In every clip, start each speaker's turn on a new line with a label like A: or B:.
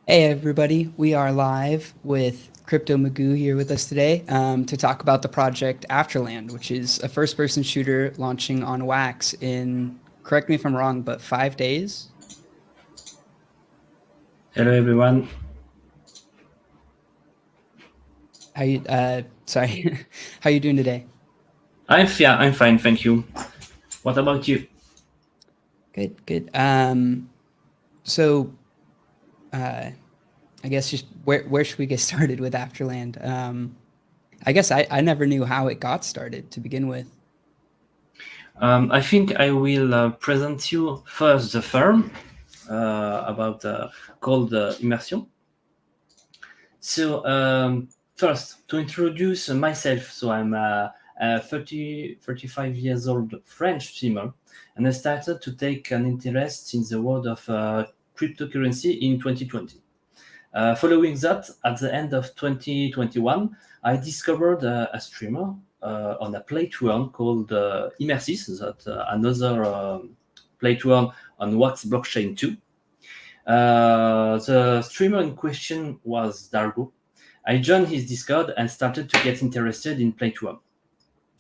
A: Hey everybody, we are live with Crypto Magoo here with us today to talk about the project AfterLand, which is a first-person shooter launching on Wax in, correct me if I'm wrong, but 5 days.
B: Hello everyone.
A: How you? Sorry, how you doing today?
B: I'm fine, thank you. What about you?
A: Good, good. So uh, I guess just where should we get started with AfterLand? I guess I never knew how it got started to begin with.
B: I think I will present you first the firm about called Immersion. So first, to introduce myself, so I'm a 35 years old French streamer, and I started to take an interest in the world of cryptocurrency in 2020. Following that, at the end of 2021, I discovered a streamer on a play to earn called Immersis, that another play to earn on Wax blockchain too. The streamer in question was Dargo. I joined his Discord and started to get interested in play to earn.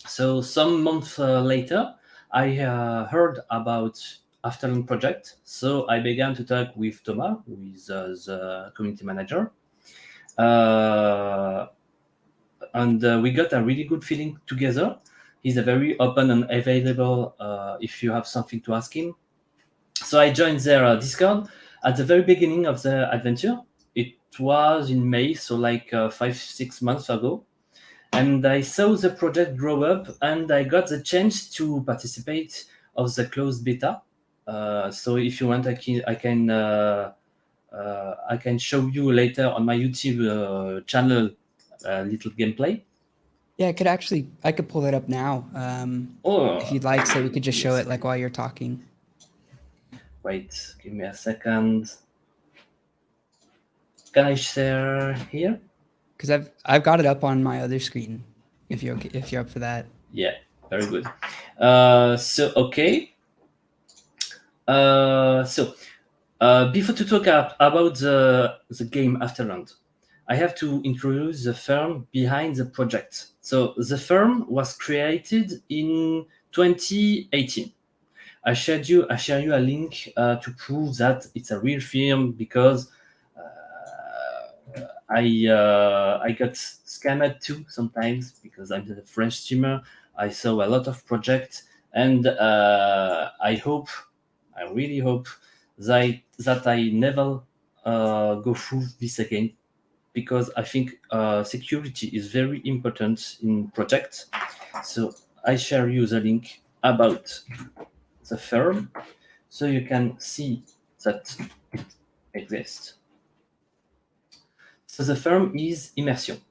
B: So some months later, I heard about AfterLand project. So I began to talk with Thomas, who is the community manager, uh, and we got a really good feeling together. He's a very open and available if you have something to ask him. So I joined their Discord at the very beginning of the adventure. It was in May, so like 5 6 months ago, and I saw the project grow up, and I got the chance to participate of the closed beta. So if you want, I can show you later on my YouTube channel a little gameplay.
A: Yeah, I could pull that up now if
B: Oh,
A: you'd like, so we could
B: give
A: just
B: me a
A: show it like
B: second.
A: while you're talking.
B: Wait, give me a second. Can I share here?
A: Because I've got it up on my other screen. If you're okay, if you're up for that.
B: Yeah, very good. So okay. So before to talk about the game Afterland, I have to introduce the firm behind the project. So the firm was created in 2018. I share you a link to prove that it's a real firm because I got scammed too sometimes because I'm a French streamer. I saw a lot of projects, and I really hope that I never go through this again because I think security is very important in projects. So I share you the link about the firm so you can see that it exists. So the firm is Immersion.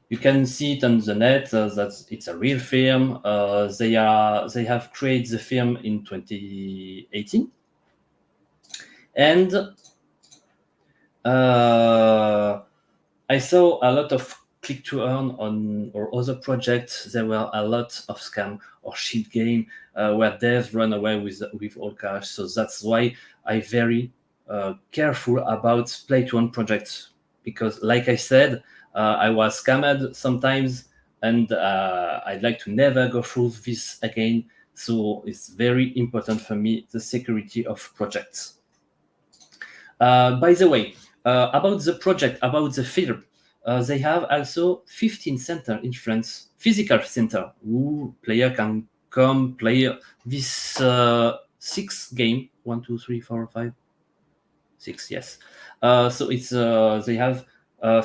B: You can see it on the net that it's a real firm. They have created the firm in 2018, and I saw a lot of click to earn on or other projects. There were a lot of scam or shit game where devs run away with all cash. So that's why I very careful about play to earn projects because, like I said, I was scammed sometimes, and I'd like to never go through this again. So it's very important for me the security of projects. By the way, about the project, about the film, they have also 15 center in France, physical center, who player can come play this six game, 1 2 3 4 5 6, yes. So it's they have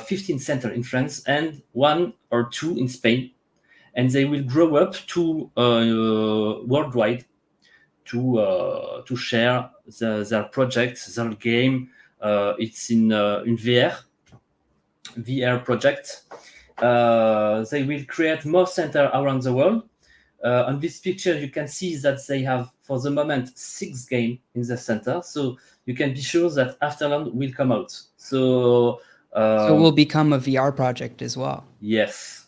B: 15 center in France and 1 or 2 in Spain, and they will grow up to worldwide to share their projects, their game. It's in VR project. They will create more center around the world. On this picture, you can see that they have, for the moment, 6 games in the center. So you can be sure that Afterland will come out. So
A: So it will become a VR project as well.
B: yes,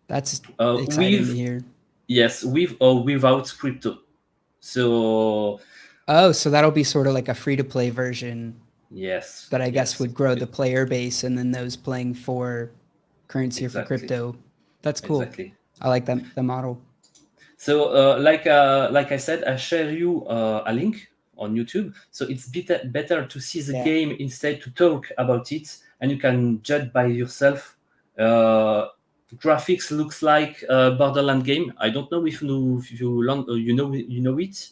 A: That's exciting to
B: with
A: hear.
B: yes, with or without crypto. So
A: Oh, so that'll be sort of like a free to play version.
B: Yes.
A: that I guess
B: Yes.
A: would grow the player base, and then those playing for currency or for
B: Exactly.
A: crypto. That's cool.
B: Exactly.
A: I like that the model.
B: So, like I said, I share you a link on YouTube. So it's better to see the
A: Yeah.
B: game instead to talk about it, and you can judge by yourself. Uh, Graphics looks like a Borderland game. I don't know if you know it.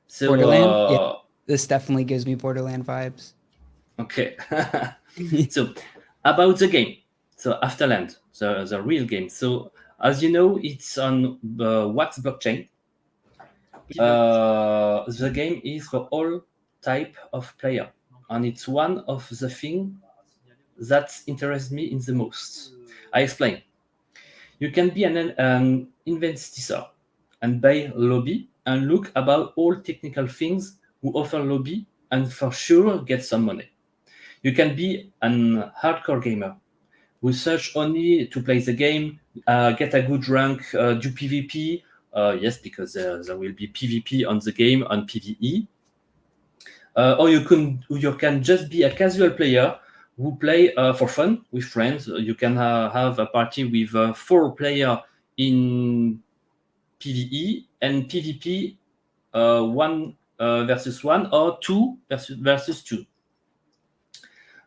B: So
A: Borderland? Yeah. This definitely gives me Borderland vibes.
B: okay. So about the game. So AfterLand, the real game. So as you know, it's on the Wax blockchain. The game is for all type of player, and it's one of the thing that interests me in the most. I explain. You can be an investor and buy lobby and look about all technical things who offer lobby and for sure get some money. You can be an hardcore gamer who search only to play the game, get a good rank, do PvP. Yes, because there will be PvP on the game on PvE. Or you can just be a casual player who play for fun with friends. You can have a party with 4 player in PvE and PvP, one versus one or two versus two.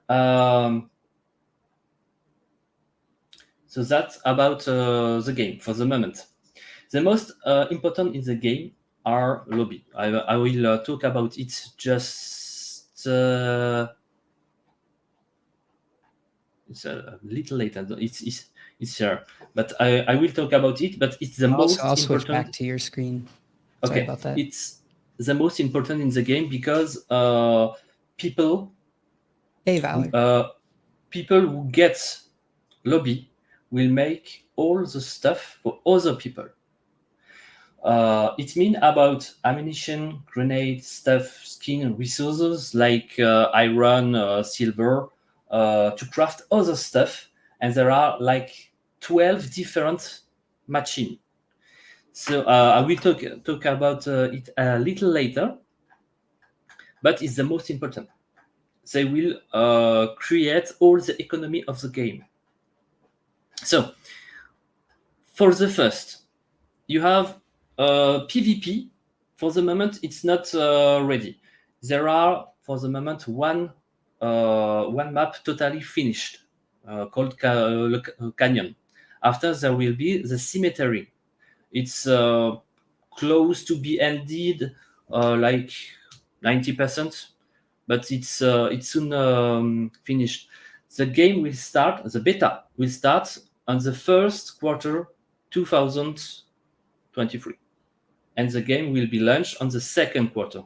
B: Um, so that's about the game for the moment. The most important in the game are lobby. I will talk about it just it's a little later. It's here, but I will talk about it. But it's the
A: I'll
B: most
A: switch back
B: important.
A: to your screen. Sorry
B: Okay,
A: about that.
B: it's the most important in the game because people
A: Hey,
B: who
A: Valor.
B: people who get lobby will make all the stuff for other people. It means about ammunition, grenade, stuff, skin, resources like iron, silver, to craft other stuff. And there are like 12 different machines. So I will talk about it a little later, but it's the most important. They will create all the economy of the game. So for the first, you have PvP. For the moment, it's not ready. There are, for the moment, one map totally finished, called Canyon. After, there will be the cemetery. It's close to be ended, like 90%, but it's soon finished. The game will start. The beta will start on the first quarter 2023, and the game will be launched on the second quarter.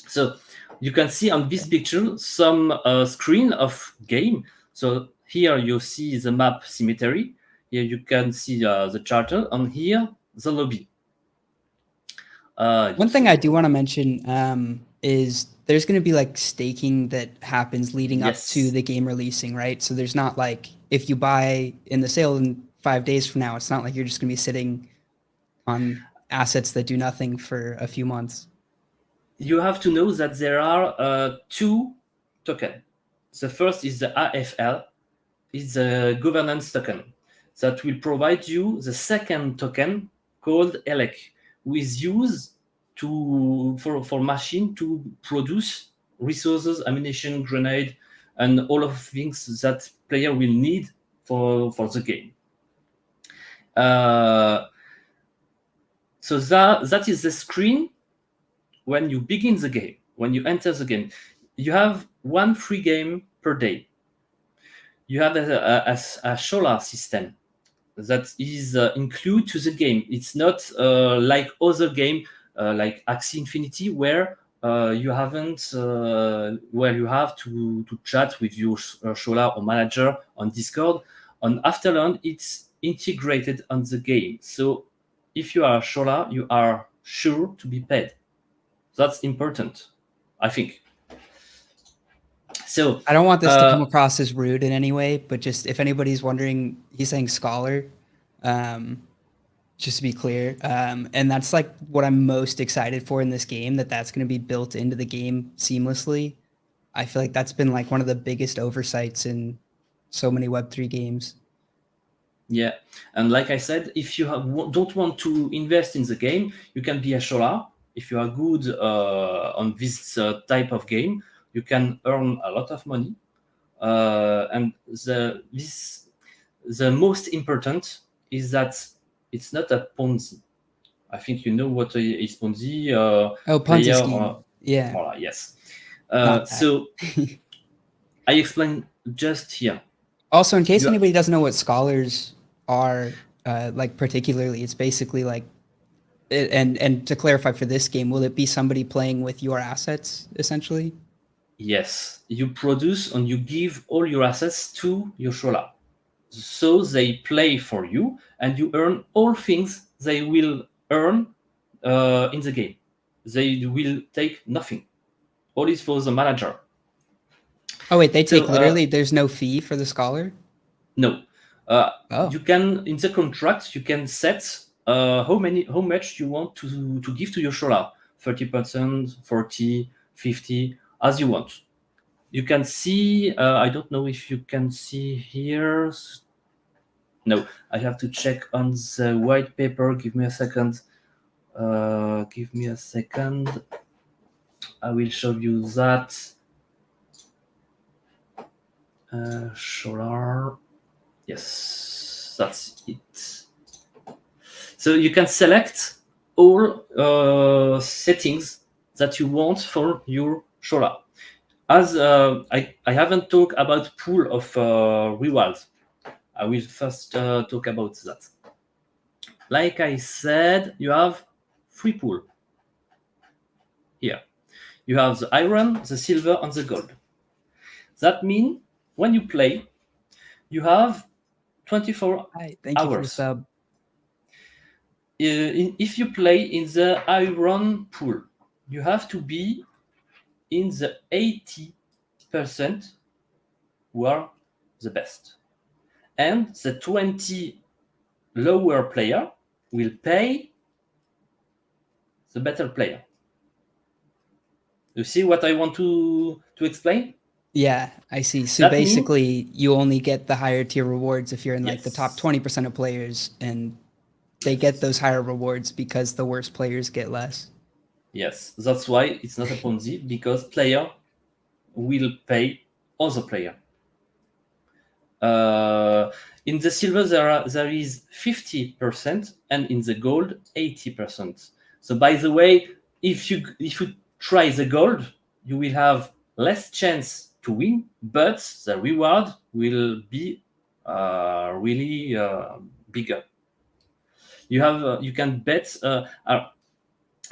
B: So you can see on this picture some screen of game. So here you see the map cemetery. Here you can see the charter, and here the lobby.
A: One thing I do want to mention is there's going to be like staking that happens leading up to
B: Yes.
A: the game releasing, right? So there's not like if you buy in the sale in 5 days from now, it's not like you're just going to be sitting on assets that do nothing for a few months.
B: You have to know that there are two tokens. The first is the AFL, is the governance token that will provide you the second token called ELEC, who is used for machine to produce resources, ammunition, grenade, and all of things that player will need for the game. So that is the screen when you begin the game, when you enter the game. You have one free game per day. You have a solar system that is included to the game. It's not like other game like Axie Infinity where you haven't where you have to chat with your Shola or manager on Discord. On Afterland, it's integrated on the game. So if you are a Shola, you are sure to be paid. That's important, I think. So
A: I don't want this to come across as rude in any way, but just if anybody's wondering, he's saying scholar. just to be clear. And that's like what I'm most excited for in this game, that's going to be built into the game seamlessly. I feel like that's been like one of the biggest oversights in so many Web3 games.
B: Yeah, and like I said, if you don't want to invest in the game, you can be a sholar. If you are good on this type of game, you can earn a lot of money. And the most important is that it's not a Ponzi. I think you know what is Ponzi.
A: Oh, Ponzi
B: Player,
A: scheme. Yeah,
B: voilà, yes.
A: not that.
B: So I explain just here.
A: Also, in case
B: You
A: anybody doesn't know what scholars are, like particularly, it's basically like, and to clarify for this game, will it be somebody playing with your assets essentially?
B: Yes, you produce and you give all your assets to your sholar. So they play for you and you earn all things they will earn in the game. They will take nothing. All is for the manager.
A: Oh wait, they
B: So
A: take literally. There's no fee for the scholar.
B: no,
A: Oh,
B: you can in the contract you can set how much you want to give to your sholar. 30%, 40, 50, as you want. You can see. I don't know if you can see here. No, I have to check on the white paper. Give me a second. Give me a second. I will show you that. Solar. Yes, that's it. So you can select all settings that you want for your solar. As I haven't talked about pool of rewards. I will first talk about that. Like I said, you have three pool here. You have the iron, the silver, and the gold. That means when you play, you have 24
A: hi. Thank you for the
B: hours.
A: sub.
B: If you play in the iron pool, you have to be in the 80% who are the best. And the 20 lower player will pay the better player. You see what I want to explain?
A: Yeah, I see. So
B: That means
A: basically, you only get the higher tier rewards if you're in like the top
B: yes,
A: 20% of players, and they get
B: yes,
A: those higher rewards because the worst players get less.
B: yes. That's why it's not a Ponzi because player will pay other player. Uh, in the silver there is 50% and in the gold 80%. So by the way, if you try the gold, you will have less chance to win, but the reward will be really bigger. You can bet.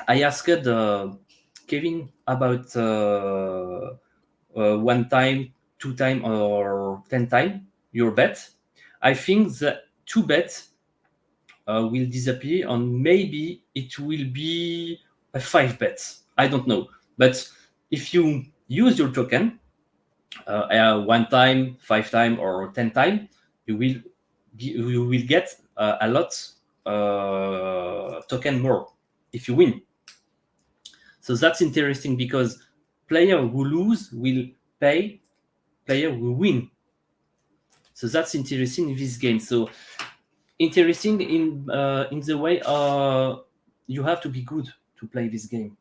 B: I asked Kevin about one time, two time, or 10 time your bet. I think the two bets will disappear, and maybe it will be a five bets. I don't know, but if you use your token one time, five time, or 10 time, you will get a lot token more if you win. So that's interesting because player who lose will pay player who win. So that's interesting in this game. So interesting in the way you have to be good to play this game.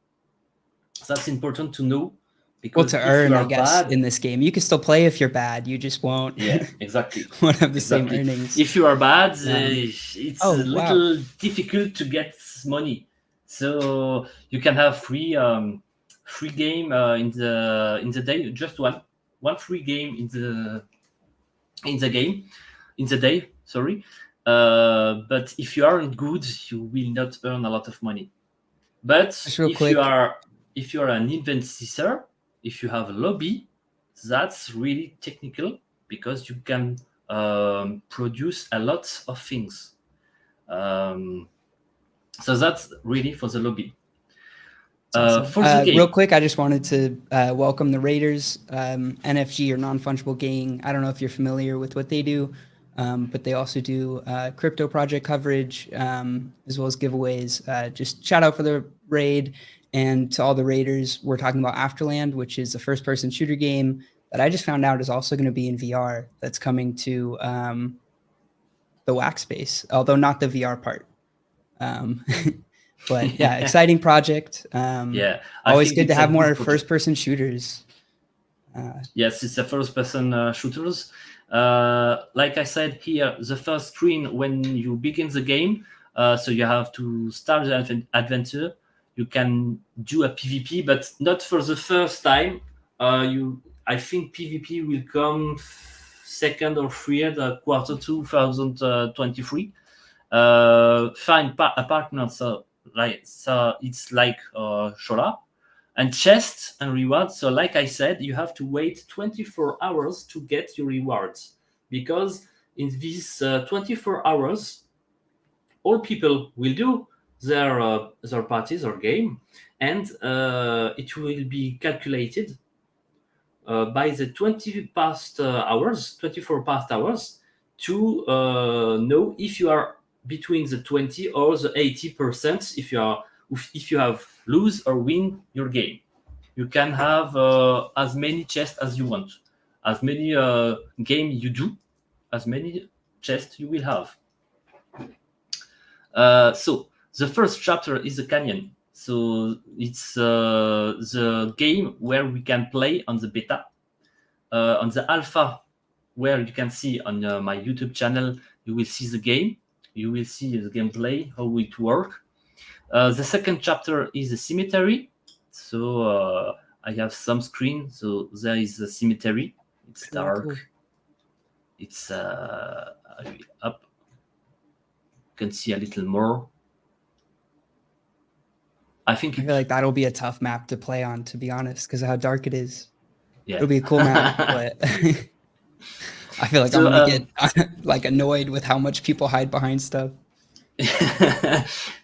B: That's important to know
A: Well,
B: because
A: to
B: if you
A: earn, I
B: are
A: guess,
B: bad,
A: in this game, you can still play if you're bad. You just won't
B: yeah, exactly,
A: won't have the same
B: exactly.
A: earnings.
B: If you are bad,
A: Um,
B: it's
A: oh
B: a
A: wow,
B: little difficult to get money. So you can have free game in the day, just one free game in the game in the day. Sorry, but if you aren't good, you will not earn a lot of money. But
A: just real quick.
B: if you are an inventor, if you have a lobby, that's really technical because you can produce a lot of things. Um, so that's really for the lobby.
A: It's awesome.
B: For the
A: Real
B: game,
A: quick, I just wanted to welcome the Raiders, NFG or non fungible gang. I don't know if you're familiar with what they do. but they also do crypto project coverage as well as giveaways. Just shout out for the raid, and to all the raiders. We're talking about AfterLand, which is a first-person shooter game that I just found out is also going to be in VR. That's coming to the wax space, although not the VR part. But yeah, exciting project.
B: Yeah,
A: always good to have more first-person shooters.
B: Yes, it's a first-person shooters. Like I said here, the first screen when you begin the game, so you have to start the adventure. You can do a PvP, but not for the first time. I think PvP will come second or third quarter 2023. Find a partner, so it's like Shola, and chests and rewards. So like I said, you have to wait 24 hours to get your rewards, because in these 24 hours all people will do their parties or game, and it will be calculated by the 24 past hours, to know if you are between the 20 or the 80%. If you have lose or win your game, you can have as many chests as you want. As many game you do, as many chests you will have. So the first chapter is the canyon. So it's the game where we can play on the beta. On the alpha, where you can see on my YouTube channel, you will see the game. You will see the gameplay, how it works. The second chapter is the cemetery. So I have some screen. So there is the cemetery. It's dark. Cool. It's up. You can see a little more.
A: I feel like that'll be a tough map to play on, to be honest, because of how dark it is.
B: Yeah.
A: It'll be a cool map, but I feel like I'm gonna get like annoyed with how much people hide behind stuff.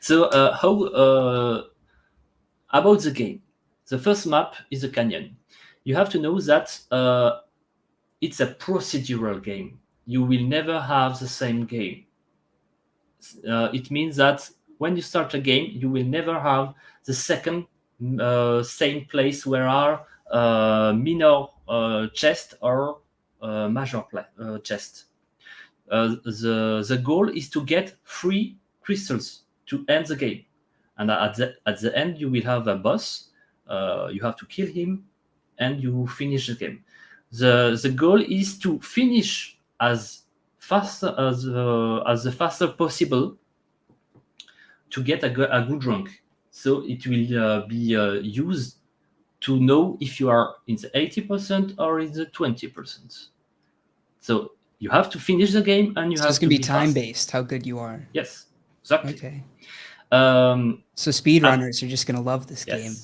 B: So how about the game? The first map is a canyon. You have to know that it's a procedural game. You will never have the same game. It means that when you start a game, you will never have the second same place where are minor chest or major chest. The goal is to get 3 crystals to end the game, and at the end you will have a boss. You have to kill him, and you finish the game. The goal is to finish as faster as the faster possible to get a good rank. So it will be used to know if you are in the 80% or in the 20%. So you have to finish the game, and you have
A: it's
B: to
A: be time-based, how good you are.
B: Yes, exactly.
A: Okay. So speedrunners are just going to love this game.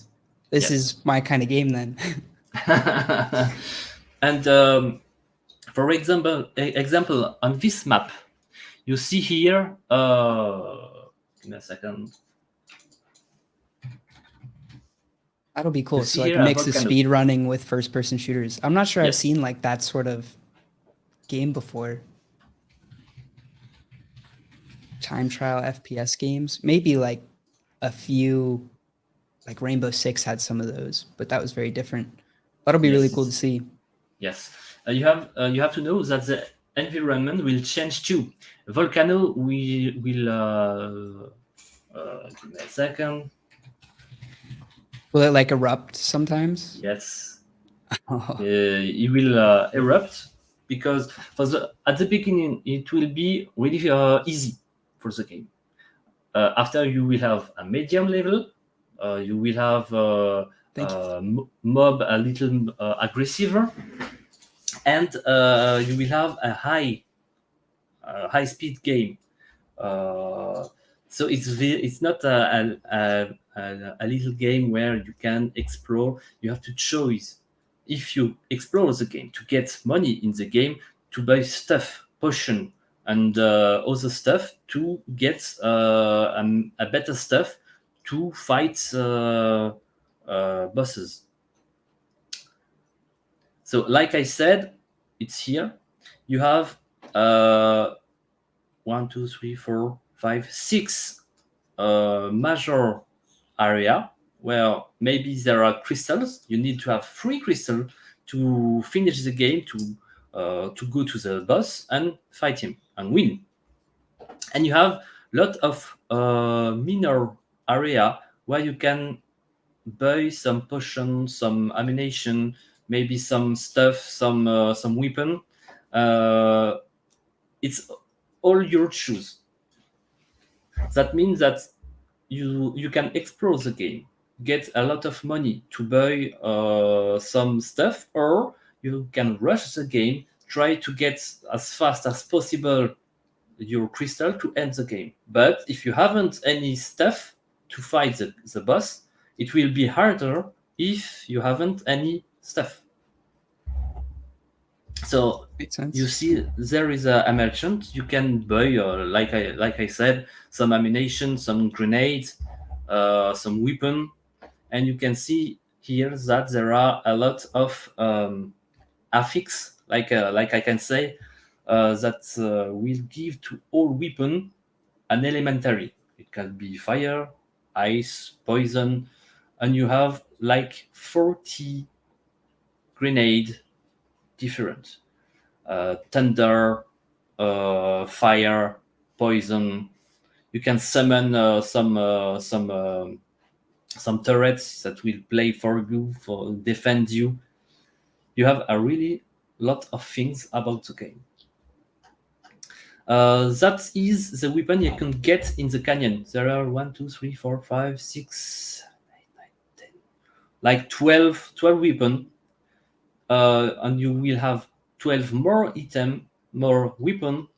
A: This is my kind of game then.
B: And for example, on this map, you see here, give me a second.
A: That'll be cool. So like mix of speed running with first-person shooters. I'm not sure I've seen like that sort of game before. Time trial FPS games, maybe like a few, like Rainbow Six had some of those, but that was very different. That'll be really cool to see.
B: Yes, you have to know that the environment will change too. Volcano will give me a second.
A: Will it like erupt sometimes?
B: Yes. It will erupt, because at the beginning it will be really easy for the game. After you will have a medium level, you will have mob a little aggressive, and you will have a high speed game. So it's not a little game where you can explore. You have to choose if you explore the game to get money in the game, to buy stuff, potion, and other stuff, to get a better stuff to fight bosses. So like I said, it's here. You have uh, 6 major area where maybe there are crystals. You need to have 3 crystals to finish the game, to go to the boss and fight him and win. And you have lot of minor area where you can buy some potion, some ammunition, maybe some stuff, some weapon. Uh, it's all your choose. That means that you can explore the game, get a lot of money to buy some stuff, or you can rush the game, try to get as fast as possible your crystal to end the game. But if you haven't any stuff to fight the boss, it will be harder if you haven't any stuff. So
A: Makes sense.
B: you see there is a merchant. You can buy, like I said, some ammunition, some grenades, some weapon, and you can see here that there are a lot of affix, like I can say, that will give to all weapon an elementary. It can be fire, ice, poison, and you have like 40 grenade different. Thunder, fire, poison. You can summon some turrets that will play for you, for defend you. You have a really lot of things about the game. That is the weapon you can get in the canyon. There are 1, 2, 3, 4, 5, 6, 8, 9, 10, like 12 weapons, and you will have 12 more item, more weapon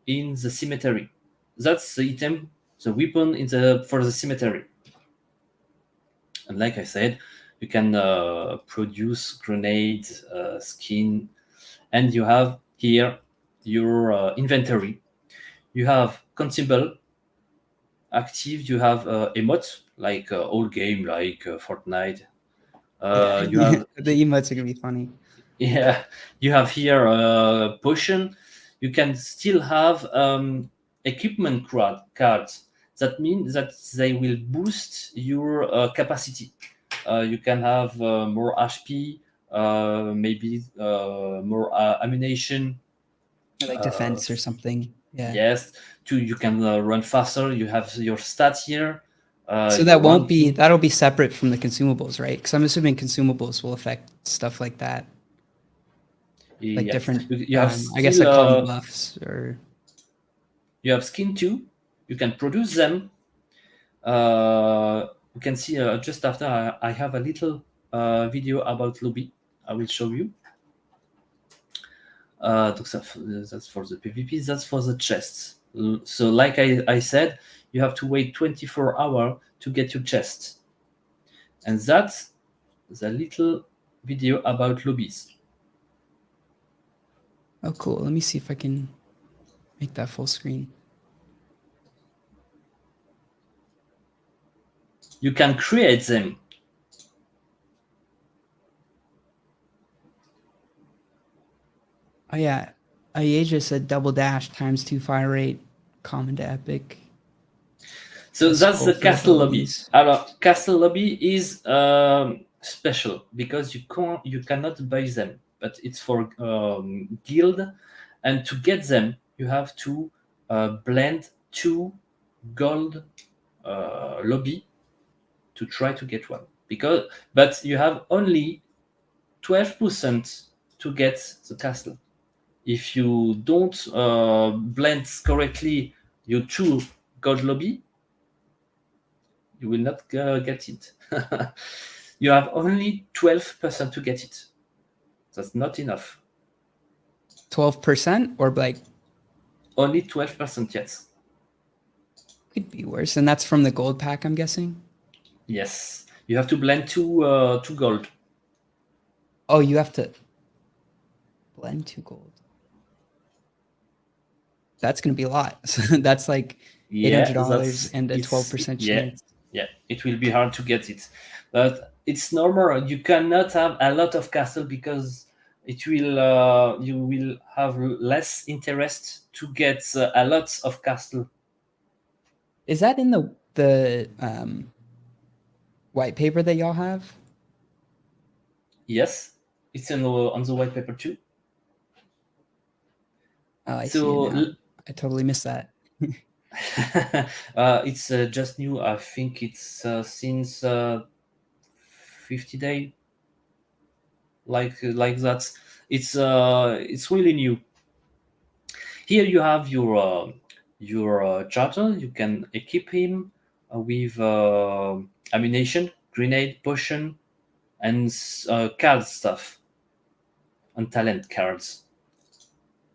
B: in the cemetery. That's the item, the weapon for the cemetery. And like I said, you can produce grenades, skin, and you have here your inventory. You have consumable active. You have emotes like old game like Fortnite. You
A: Yeah,
B: have
A: the emotes are gonna be funny.
B: yeah, you have here a potion. You can still have equipment cards. That means that they will boost your capacity. You can have more HP, maybe more ammunition.
A: Like defense or something. Yeah.
B: Yes, you can run faster. You have your stats here.
A: So
B: Your
A: that won't
B: run.
A: be that'll be separate from the consumables, right? Because I'm assuming consumables will affect stuff like that, like
B: Yes,
A: different.
B: you have
A: I guess I
B: still
A: call them buffs or.
B: you have skin too. You can produce them. You can see just after I have a little video about lobby. I will show you. Donc that's for the PvP. That's for the chests. So like I said, you have to wait 24 hours to get your chest. And that's the little video about lobbies.
A: Oh, cool. Let me see if I can make that full screen.
B: You can create them.
A: Oh yeah, Ayeja said double dash times 2 fire rate, common to epic.
B: So that's the castle lobby.
A: abilities.
B: Alors, castle lobby is special because you cannot buy them, but it's for guild, and to get them you have to blend 2 gold lobby to try to get one. But you have only 12% to get the castle. If you don't blend correctly your 2 gold lobby, you will not get it. You have only 12% to get it. That's not enough.
A: 12% or like
B: Only 12%, yes.
A: could be worse, and that's from the gold pack, I'm guessing.
B: Yes. You have to blend 2 gold.
A: Oh, you have to blend 2 gold. That's gonna be a lot. So that's like $800 and a 12% chance.
B: Yeah, it will be hard to get it. But it's normal. You cannot have a lot of castle because it will you will have less interest to get a lot of castle.
A: Is that in the white paper that y'all have?
B: Yes, it's on the white paper too.
A: Oh, I see it
B: So
A: now. I totally missed that.
B: it's just new. I think it's since 50 days, like that. It's really new. Here you have your charter. You can equip him with ammunition, grenade, potion, and card stuff and talent cards.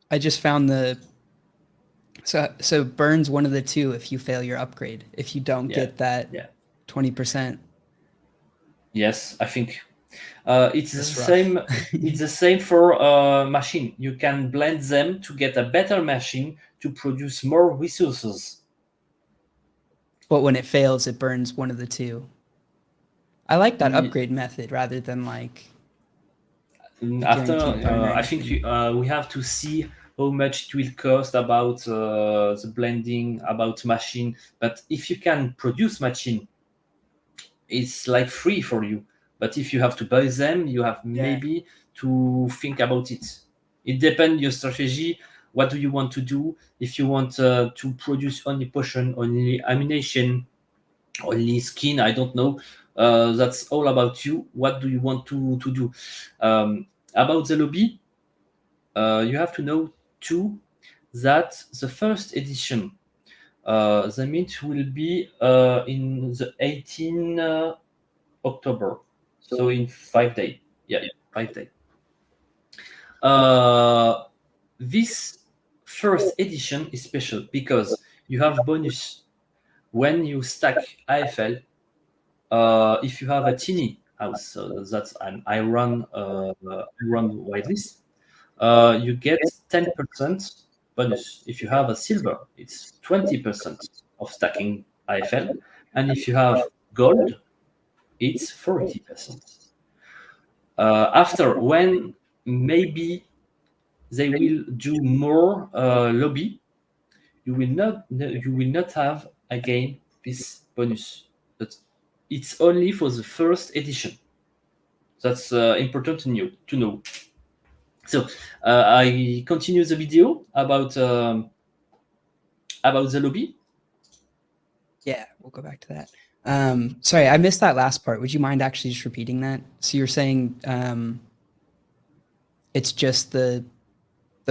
A: I just found so burns one of the two if you fail your upgrade. If you don't
B: Yeah,
A: get that
B: yeah,
A: 20%,
B: yes. I think it's the
A: that's rough.
B: same. It's the same for machine. You can blend them to get a better machine to produce more resources.
A: But when it fails, it burns one of the two. I like that
B: Ye-
A: upgrade method rather than like a
B: After,
A: guaranteed burn or
B: I think
A: anything.
B: we have to see how much it will cost about the blending, about machine. But if you can produce machine, it's like free for you. But if you have to buy them, you have
A: Yeah.
B: maybe to think about it. It depends your strategy. What do you want to do? If you want to produce only potion, only ammunition, only skin, I don't know. That's all about you. What do you want to do? About the lobby, you have to know too that the first edition, the mint will be in the 18 October, so in 5 days. Yeah, 5 days. Uh, this first edition is special because you have bonus when you stack AFL. If you have a tiny house, so that's an iron whitelist, you get 10% bonus. If you have a silver, it's 20% of stacking IFL, and if you have gold, it's 40%. After, when maybe they will do more lobby, you will not have again this bonus. But it's only for the first edition. That's important to know. So I continue the video about the lobby.
A: Yeah, we'll go back to that. Sorry, I missed that last part. Would you mind actually just repeating that? So you're saying it's just the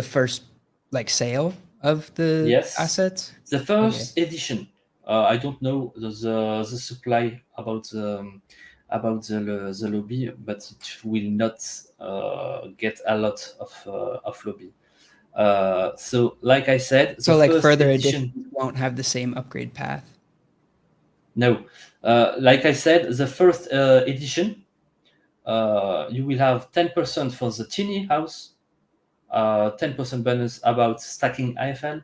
A: first like sale of the
B: Yes,
A: assets?
B: the
A: Okay.
B: first edition. I don't know the supply about the lobby, but it will not get a lot of lobby. So, like I said, the
A: So like
B: first
A: further
B: edition.
A: editions won't have the same upgrade path.
B: No, like I said, the first edition, you will have 10% for the tiny house, 10% bonus about stacking IFL.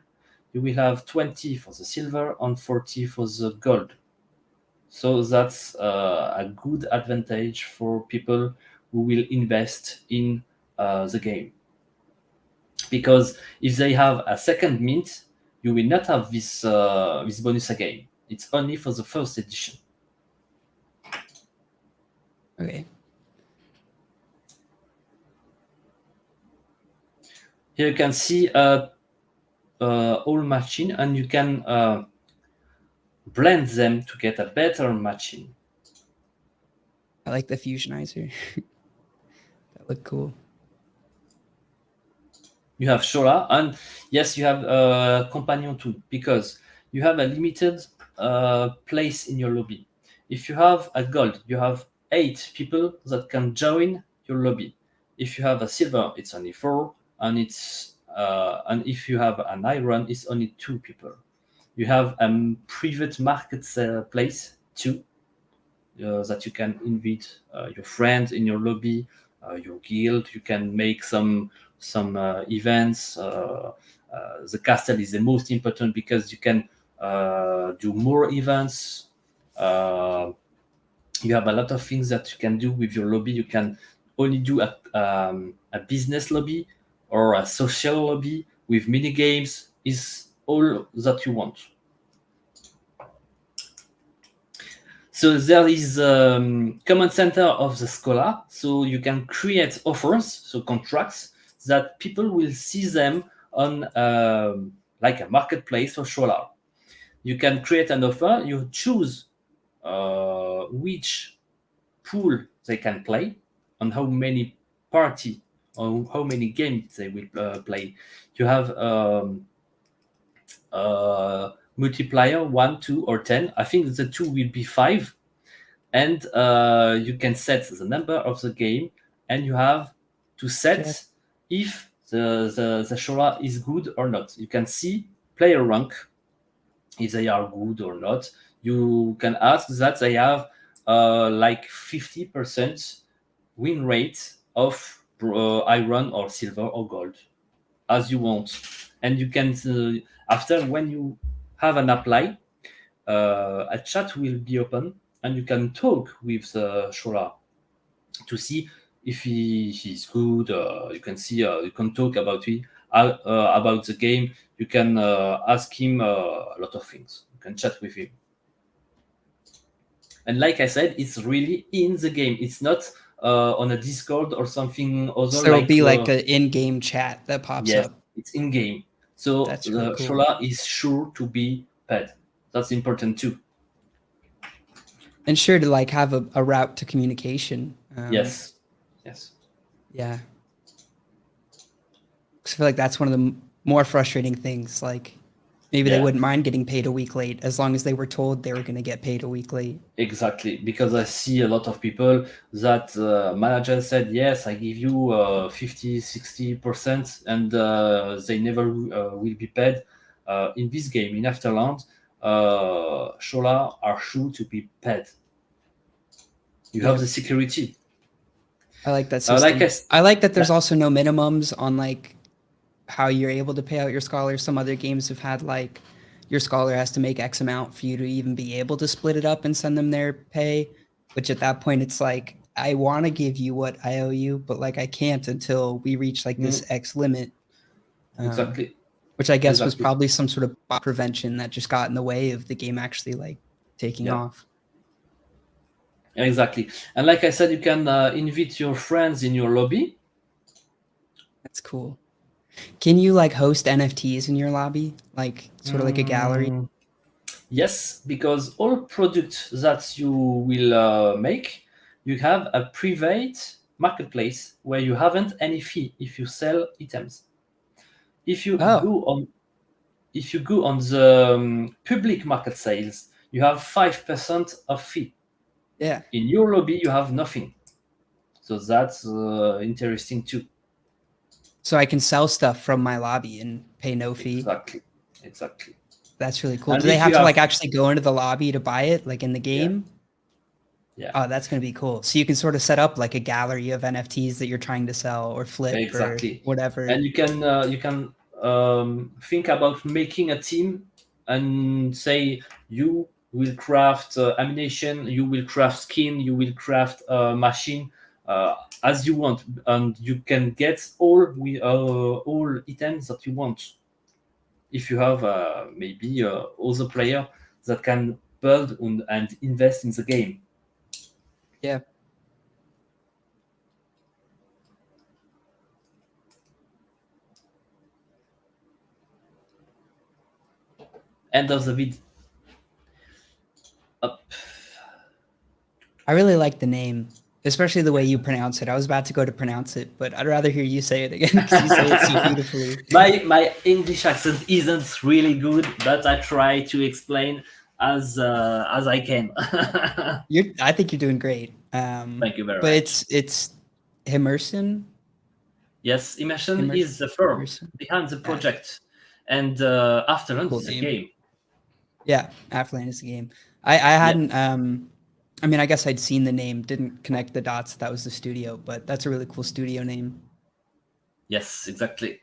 B: You will have 20 for the silver and 40 for the gold. So that's a good advantage for people who will invest in the game. Because if they have a second mint, you will not have this bonus again. It's only for the first edition.
A: Okay.
B: Here you can see all machine, and you can blend them to get a better machine.
A: I like the fusionizer. That looked cool.
B: You have Shola, and yes, you have companion too, because you have a limited place in your lobby. If you have a gold, you have 8 people that can join your lobby. If you have a silver, it's only 4, and and if you have an iron, it's only 2 people. You have a private market place too, that you can invite your friends in your lobby, your guild. You can make some events. The castle is the most important because you can do more events. You have a lot of things that you can do with your lobby. You can only do a business lobby or a social lobby with mini games is all that you want. So there is command center of the Scholar, so you can create offers, so contracts that people will see them on like a marketplace for Scholar. You can create an offer. You choose which pool they can play, on how many party or how many games they will play. You have multiplier 1, 2, or 10. I think the 2 will be 5, and you can set the number of the game, and you have to set
A: Yeah.
B: if the Shola is good or not. You can see player rank, if they are good or not. You can ask that they have like 50% win rate of iron or silver or gold, as you want. And you can, after when you have an apply, a chat will be open and you can talk with the Shola to see if he's good. You can see, you can talk about the game. You can ask him a lot of things. You can chat with him. And like I said, it's really in the game. It's not on a Discord or something other
A: So there'll
B: like.
A: be like an in-game chat that pops
B: Yes,
A: up.
B: it's in game. So
A: That's really
B: the
A: cool.
B: Shola is sure to be paid. That's important too.
A: And sure to like have a route to communication.
B: Yes, yes,
A: Yeah. 'Cause I feel like that's one of the more frustrating things. Like maybe they
B: yeah,
A: wouldn't mind getting paid a week late as long as they were told they were going to get paid a week late.
B: exactly. Because I see a lot of people that manager said, yes, I give you 50, 60%, and they never will be paid. In this game, in Afterland, Shola are sure to be paid. You have
A: Yeah.
B: the security.
A: I like that
B: Like
A: system. I like that there's
B: like-
A: also no minimums on like how you're able to pay out your scholars. Some other games have had like your scholar has to make X amount for you to even be able to split it up and send them their pay, which at that point it's like I want to give you what I owe you, but like I can't until we reach like this X limit.
B: exactly.
A: Which I guess was
B: Exactly.
A: probably some sort of bot prevention that just got in the way of the game actually like taking
B: Yeah.
A: off.
B: Exactly. And like I said, you can invite your friends in your lobby.
A: That's cool. Can you like host NFTs in your lobby? Like sort of like a gallery?
B: Yes, because all products that you will make, you have a private marketplace where you haven't any fee if you sell items. If you
A: Oh,
B: go on, if you go on the public market sales, you have 5% of fee.
A: yeah.
B: In your lobby, you have nothing. So that's interesting too.
A: So I can sell stuff from my lobby and pay no fee.
B: Exactly. Exactly.
A: That's really cool.
B: And
A: Do they
B: if
A: have
B: you
A: to
B: have,
A: like actually go into the lobby to buy it, like in the
B: yeah,
A: game?
B: yeah.
A: Oh, that's gonna be cool. So you can sort of set up like a gallery of NFTs that you're trying to sell or flip
B: Exactly.
A: or whatever.
B: And you can think about making a team and say you will craft ammunition, you will craft skin, you will craft machine as you want, and you can get all items that you want. If you have maybe other player that can build and invest in the game.
A: Yeah.
B: End of the video.
A: I really like the name, especially the way you pronounce it. I was about to go to pronounce it, but I'd rather hear you say it again because you say it so beautifully.
B: My English accent isn't really good, but I try to explain as I can.
A: I think you're doing great.
B: Thank you very
A: but
B: much.
A: it's Immersion.
B: Yes, Immersion is the firm
A: Immersion.
B: behind the project, and AfterLand
A: Cool
B: is the
A: name.
B: game.
A: Yeah, AfterLand is the game. I hadn't. I mean, I guess I'd seen the name, didn't connect the dots. That was the studio, but that's a really cool studio name.
B: Yes, exactly.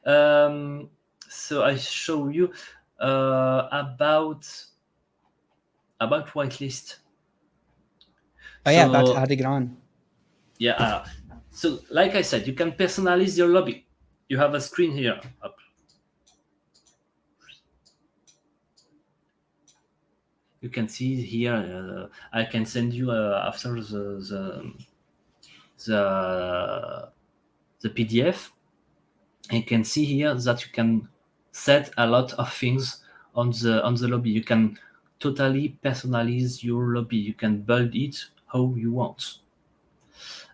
B: So I show you about whitelist.
A: Oh yeah, about how to get on.
B: Yeah, So, like I said, you can personalize your lobby. You have a screen here. Up. You can see here. I can send you after the the PDF. And you can see here that you can set a lot of things on the lobby. You can totally personalize your lobby. You can build it how you want.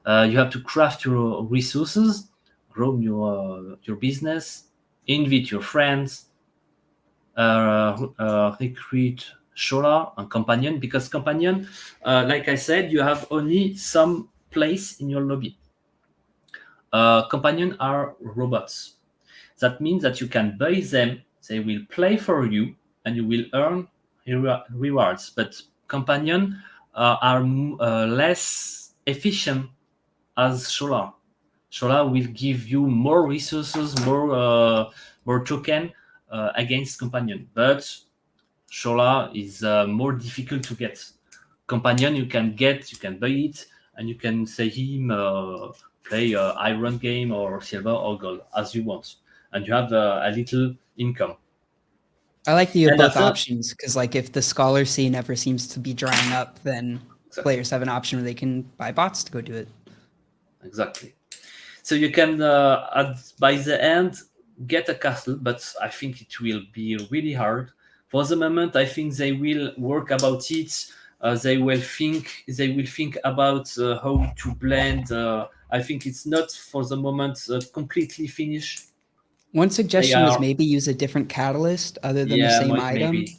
B: You have to craft your resources, grow your business, invite your friends, recruit Shola and Companion, because Companion, like I said, you have only some place in your lobby. Companion are robots. That means that you can buy them, they will play for you, and you will earn rewards. But Companion are less efficient as Shola. Shola will give you more resources, more token against Companion, but Shola is more difficult to get. Companion you can get, you can buy it, and you can say him play iron game or silver or gold as you want, and you have a little income.
A: I like that you have
B: And
A: both
B: after,
A: options because, like, if the scholar scene ever seems to be drying up, then
B: exactly,
A: players have an option where they can buy bots to go do it.
B: exactly. So you can by the end get a castle, but I think it will be really hard. For the moment, I think they will work about it. They will think about how to blend. I think it's not for the moment completely finished.
A: One
B: They
A: suggestion was
B: are,
A: maybe use a different catalyst other than the
B: yeah,
A: same item.
B: maybe,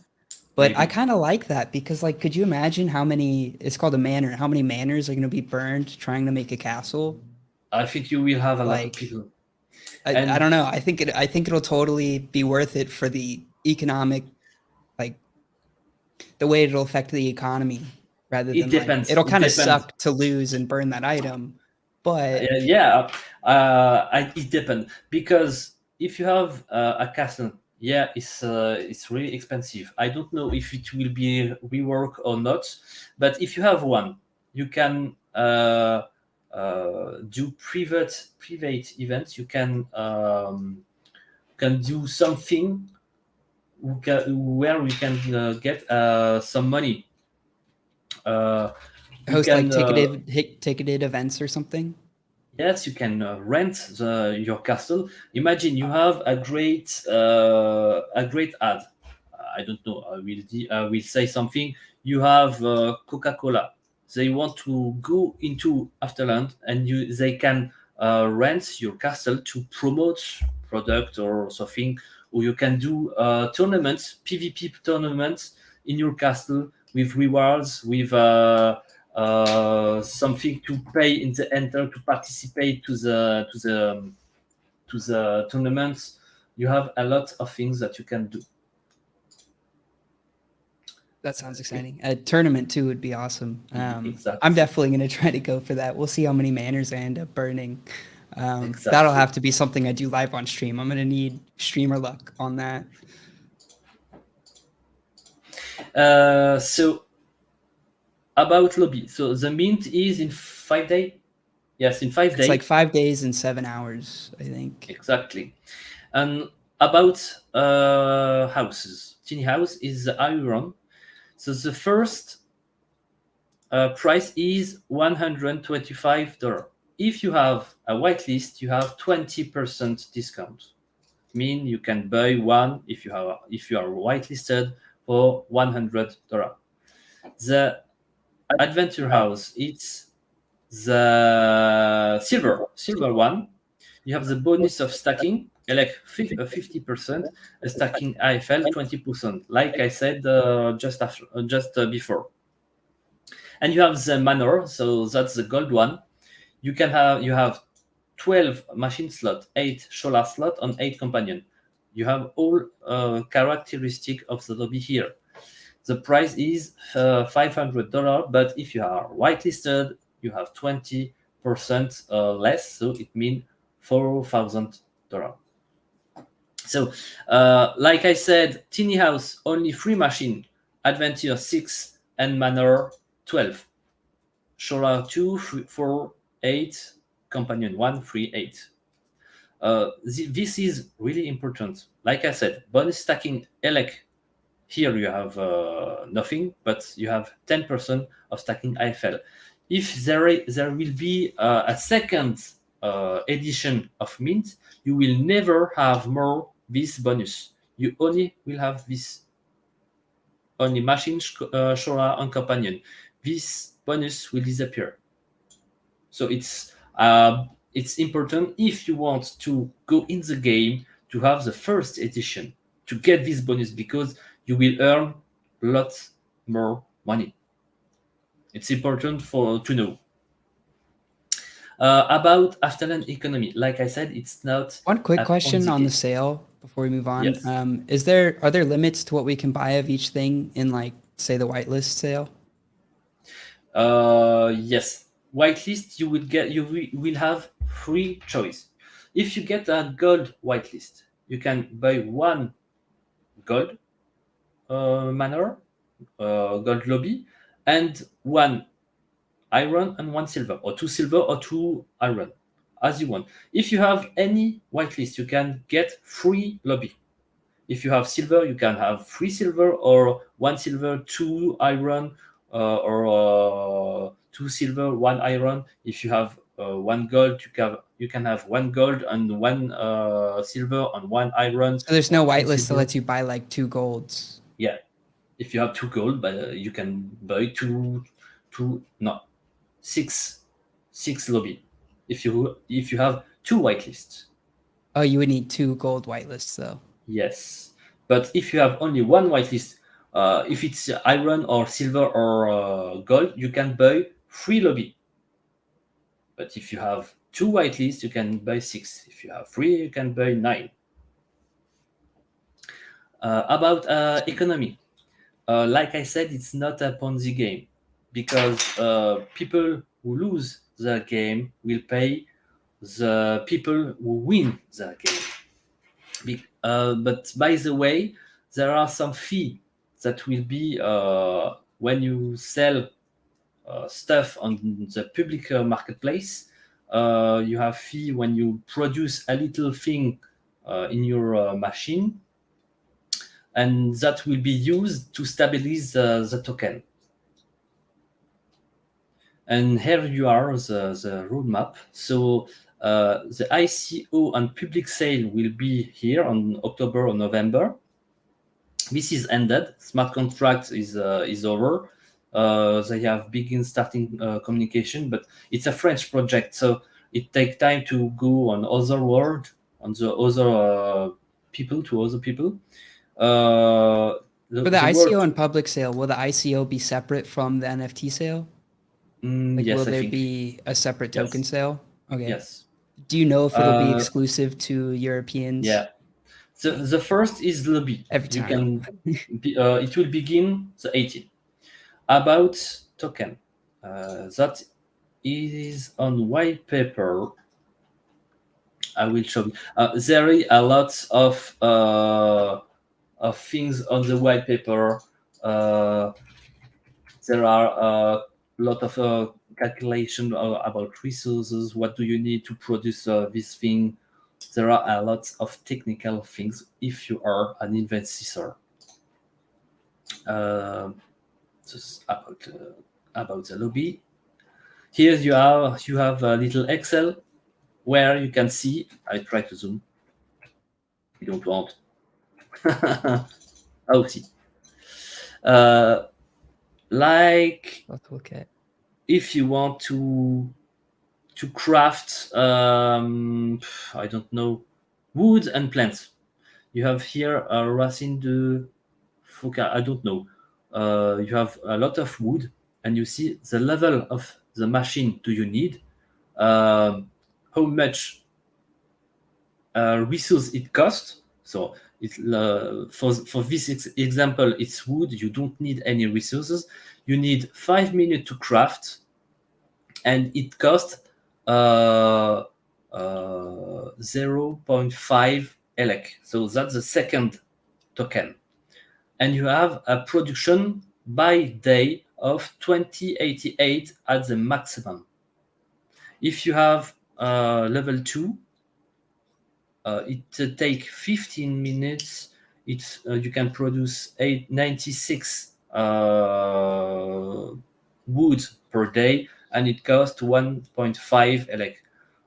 A: But I
B: maybe.
A: kind of like that because, like, could you imagine how many, it's called a manor, how many manors are going to be burned trying to make a castle?
B: I think you will have a lot of
A: Like,
B: people,
A: I
B: and
A: don't know. I think it'll totally be worth it for the economic, like, the way it'll affect the economy rather
B: it
A: than, like,
B: depends.
A: it'll
B: It
A: kind of
B: depends.
A: suck to lose and burn that item. But
B: Yeah, it depends, because if you have a castle, yeah, it's really expensive. I don't know if it will be rework or not, but if you have one, you can do private events. You can do something where we can get some money. Uh, you
A: host like
B: can
A: ticketed events or something.
B: Yes, you can rent your castle. Imagine you have a great ad. I don't know. I will say something. You have Coca-Cola. They want to go into Afterland, and they can rent your castle to promote product or something. Or you can do tournaments, PvP tournaments in your castle with rewards, with something to pay in the enter to participate to the tournaments. You have a lot of things that you can do.
A: That sounds exciting. A tournament too would be awesome. I'm
B: Exactly,
A: definitely going to try to go for that. We'll see how many manors I end up burning. That'll
B: exactly.
A: have to be something I do live on stream. I'm going to need streamer luck on that.
B: So about lobby. So the mint is in 5 days. Yes, in five
A: It's like
B: days
A: 5 days and 7 hours, I think.
B: exactly. And about houses, tiny house is the iron. So the first price is $125. If you have a whitelist, you have 20% discount. Mean you can buy one if you are whitelisted for $100. The adventure house, it's the silver one. You have the bonus of stacking, like 50%, stacking IFL 20%. Like I said just before, and you have the manor, so that's the gold one. You have 12 machine slot, 8 Shola slot, and 8 companion. You have all characteristic of the lobby here. The price is $500, but if you are whitelisted, you have 20% less, so it means $4,000. So, like I said, tiny house only 3 machine, adventure 6, and manor 12. Shola 2, 4, 8, companion 138. This is really important. Like I said, bonus stacking elec. Here you have nothing, but you have 10% of stacking IFL. If there will be a second edition of Mint, you will never have more this bonus. You only will have this only machine, Shora, and companion. This bonus will disappear. So it's important if you want to go in the game to have the first edition to get this bonus because you will earn lots more money. It's important to know. About AfterLand economy, like I said, it's not
A: One quick
B: a
A: question
B: Ponzi
A: on the
B: game.
A: sale before we move on.
B: Yes.
A: Are there limits to what we can buy of each thing in, like, say, the whitelist sale?
B: Yes. Whitelist, will have free choice. If you get a gold whitelist, you can buy one gold manor, gold lobby, and one iron and one silver, or two silver or two iron, as you want. If you have any whitelist, you can get free lobby. If you have silver, you can have free silver or one silver, two iron, or two silver, one iron. If you have one gold, you can have one gold and one silver and one iron
A: So there's
B: or
A: no
B: two
A: whitelist that
B: silver.
A: lets you buy like 2 golds.
B: Yeah, if you have two gold, but you can buy no, six lobby. If you have two whitelists,
A: Oh, you would need 2 gold whitelists though.
B: yes. But if you have only one whitelist, if it's iron or silver or gold, you can buy free lobby. But if you have two whitelists, you can buy 6. If you have 3, you can buy 9. About economy, like I said, it's not a Ponzi game because people who lose the game will pay the people who win the game. But by the way, there are some fee that will be when you sell stuff on the public marketplace. You have fee when you produce a little thing in your machine, and that will be used to stabilize the token. And here you are, the roadmap. So the ICO and public sale will be here on October or November. This is ended. Smart contract is over. They have begin starting communication, but it's a French project, so it takes time to go on other world, on the other people to other people.
A: For the
B: The world,
A: ICO and public sale, will the ICO be separate from the NFT sale? Like, will
B: yes, I
A: there
B: think
A: be a separate token
B: yes,
A: sale? Okay.
B: yes.
A: Do you know if it'll be
B: Uh,
A: exclusive to Europeans
B: yeah. The first is lobby.
A: every
B: You
A: time?
B: can it will begin the 18th. About token, that is on white paper. I will show you. There is a lot of things on the white paper. There are a lot of calculation about resources. What do you need to produce this thing? There are a lot of technical things if you are an investor. Just about the lobby. Here you have a little Excel where you can see. I try to zoom. You don't want. Oh, see. Like
A: Let's look at.
B: if you want to craft, I don't know, wood and plants. You have here a racine de foca. I don't know. You have a lot of wood, and you see the level of the machine do you need, how much resource it costs. So it, for this example, it's wood. You don't need any resources. You need 5 minutes to craft, and it costs 0.5 elec. So that's the second token. And you have a production by day of 2088 at the maximum. If you have level 2. It take 15 minutes. It's you can produce 96 wood per day, and it costs 1.5 elec.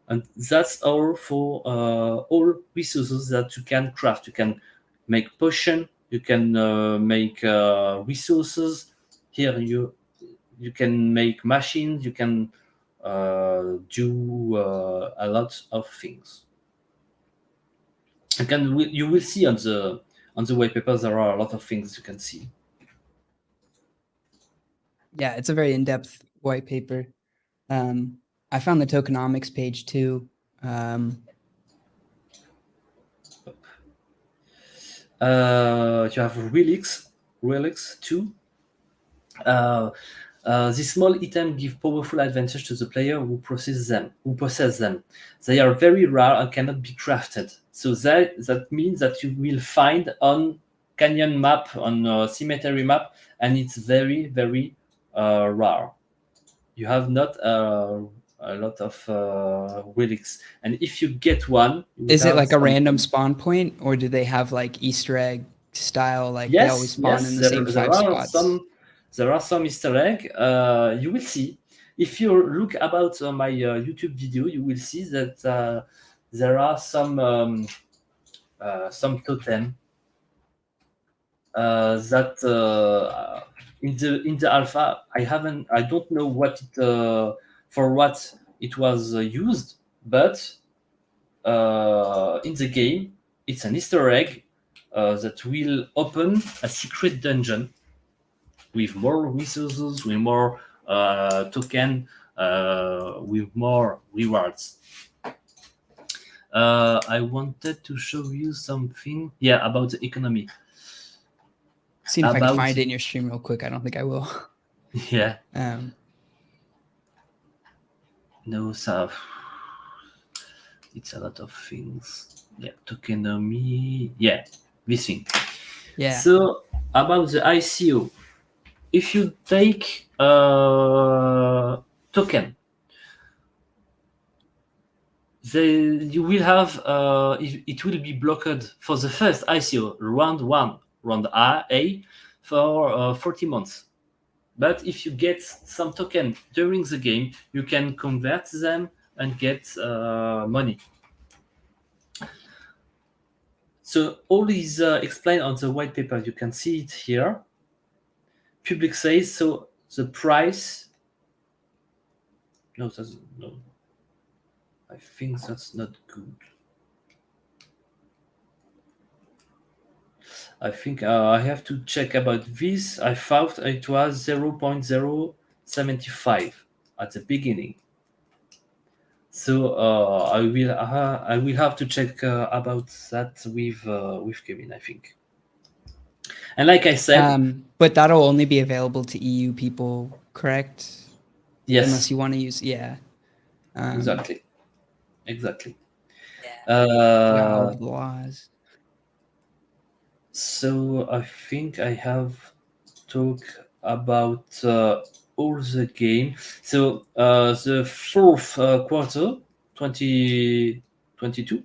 B: And that's all for all resources that you can craft. You can make potion. You can make resources. Here you can make machines. You can do a lot of things. You will see on the white paper there are a lot of things you can see.
A: Yeah, it's a very in-depth white paper. I found the tokenomics page too.
B: You have relics too. These small items give powerful advantage to the player who possesses them. They are very rare and cannot be crafted. So that means that you will find on canyon map, on cemetery map, and it's very, very rare. You have not a lot of relics, and if you get one,
A: is it like a random spawn point, or do they have like Easter egg style? Like they always spawn in the same 5 spots.
B: There are some Easter egg. You will see if you look about my YouTube video. You will see that there are some totem that in the alpha. I don't know what for what it was used, but in the game it's an Easter egg that will open a secret dungeon with more resources, with more token, with more rewards. I wanted to show you something, about the economy.
A: See if I can find it in your stream real quick. I don't think I will.
B: Yeah. No, so it's a lot of things. Yeah, tokenomics. Yeah, this thing.
A: Yeah.
B: So about the ICO, if you take token, you will have it will be blocked for the first ICO round 1, round A, for 40 months. But if you get some token during the game, you can convert them and get money. So all is explained on the white paper. You can see it here. Public says so. The price. No, that's no. I think that's not good. I think I have to check about this. I thought it was 0.075 at the beginning. So I will have to check about that with Kevin, I think. And like I said,
A: but that'll only be available to EU people, correct?
B: Yes.
A: Unless you want to use,
B: exactly.
A: All the laws.
B: So I think I have talked about all the game. So the fourth quarter, 2022,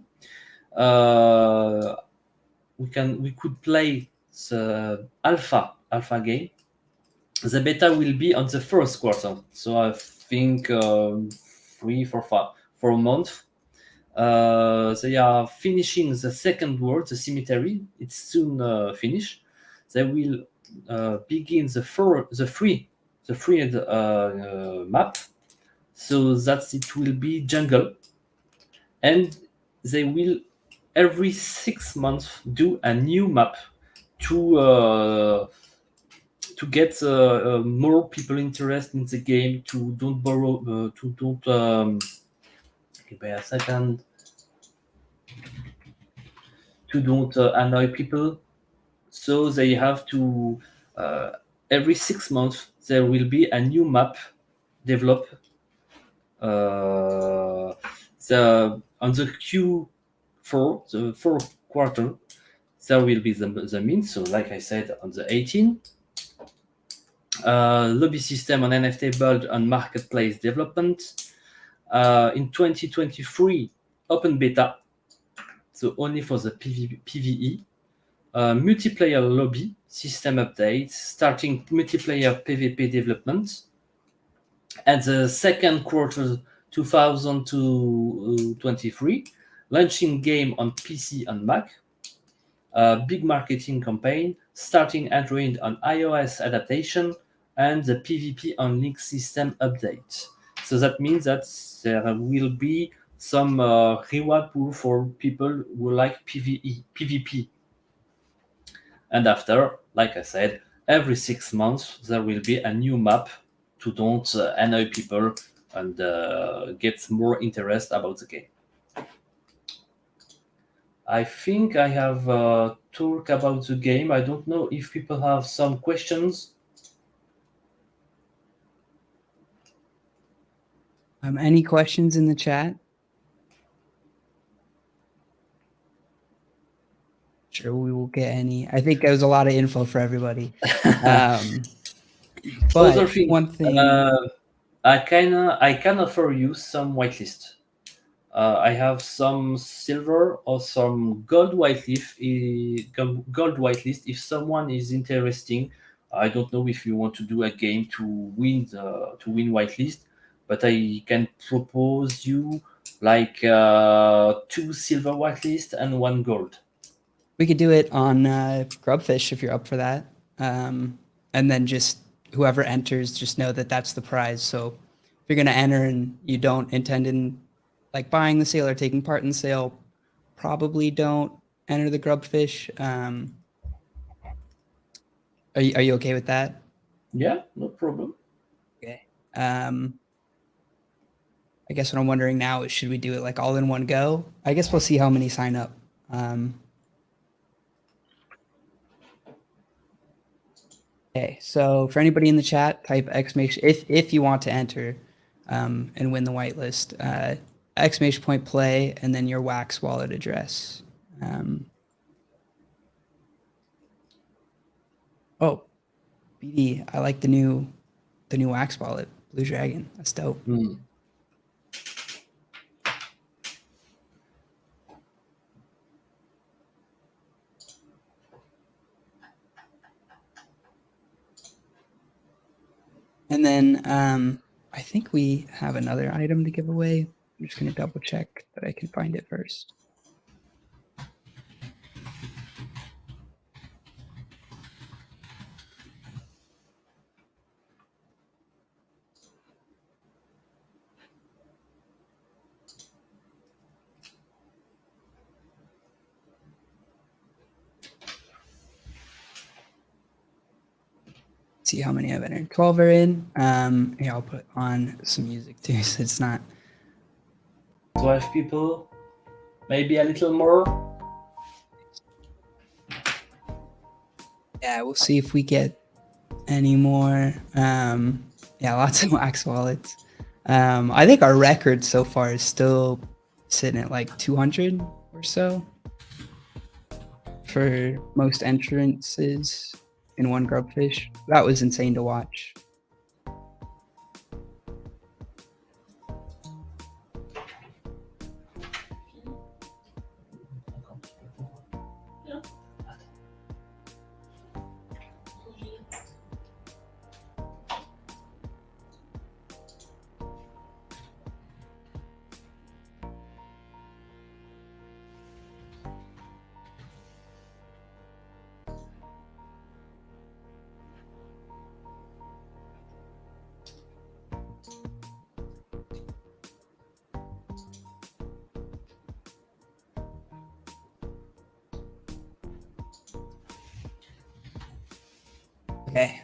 B: we could play the alpha game. The beta will be on the first quarter. So I think 4 months. They are finishing the second world, the cemetery. It's soon finished. They will begin the free map, so that it will be jungle, and they will every 6 months do a new map to get more people interested in the game. To don't borrow, to don't. Give me a second. To don't annoy people, so they have to every 6 months there will be a new map developed. On the Q4, the fourth quarter, there will be the mint. So like I said, on the 18th, lobby system on NFT build on marketplace development. In 2023, open beta, so only for the PvE. Multiplayer lobby, system updates, starting multiplayer PvP development. At the second quarter 2023, launching game on PC and Mac. Big marketing campaign, starting Android on iOS adaptation, and the PvP on link system update. So that means that there will be some reward pool for people who like PvP. And after, like I said, every 6 months there will be a new map to don't annoy people and get more interest about the game. I think I have talked about the game. I don't know if people have some questions.
A: Any questions in the chat? Sure, we will get any. I think there was a lot of info for everybody. But
B: Other thing,
A: one thing,
B: I can offer you some whitelist. I have some silver or some gold whitelist. Gold whitelist. If someone is interesting, I don't know if you want to do a game to win whitelist, but I can propose you like 2 silver whitelist and 1 gold.
A: we could do it on Grubfish if you're up for that. And then just whoever enters, just know that that's the prize. So if you're going to enter and you don't intend in like buying the sale or taking part in the sale, probably don't enter the Grubfish. Are you okay with that?
B: Yeah, no problem.
A: Okay. I guess what I'm wondering now is, should we do it like all in one go? I guess we'll see how many sign up. Okay, so for anybody in the chat, type exclamation if you want to enter and win the whitelist. Exclamation point play and then your Wax wallet address. Oh, BD, I like the new Wax wallet, Blue Dragon. That's dope. And then I think we have another item to give away. I'm just going to double check that I can find it first. See how many I've entered. 12 are in. Here, I'll put on some music too, so it's not
B: 12 people, maybe a little more.
A: Yeah, we'll see if we get any more. Yeah, lots of Wax wallets. I think our record so far is still sitting at like 200 or so for most entrances in one Grubfish. That was insane to watch. Okay.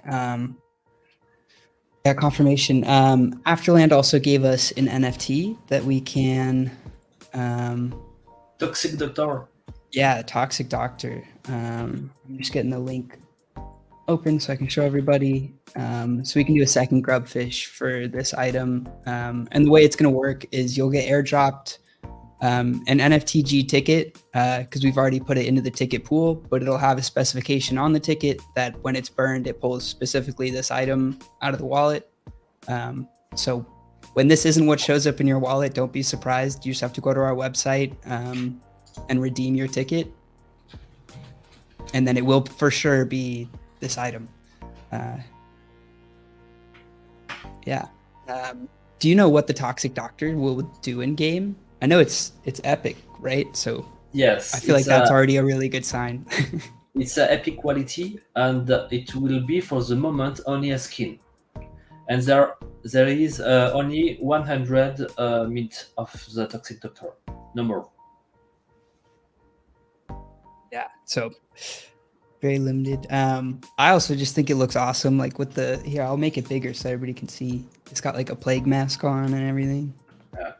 A: Yeah, confirmation. AfterLand also gave us an NFT that we can.
B: Toxic Doctor.
A: Yeah, Toxic Doctor. I'm just getting the link open so I can show everybody. So we can do a second Grubfish for this item. And the way it's going to work is you'll get airdropped an NFTG ticket because we've already put it into the ticket pool, but it'll have a specification on the ticket that when it's burned, it pulls specifically this item out of the wallet. So when this isn't what shows up in your wallet, don't be surprised. You just have to go to our website and redeem your ticket, and then it will for sure be this item. Yeah. Do you know what the Toxic Doctor will do in game? I know it's epic, right? So
B: Yes,
A: I feel like that's already a really good sign.
B: it's a epic quality, and it will be for the moment only a skin. And there is only 100 mint of the Toxic Doctor, no more.
A: Yeah. So very limited. I also just think it looks awesome. Like with the here, I'll make it bigger so everybody can see. It's got like a plague mask on and everything.
B: Yeah.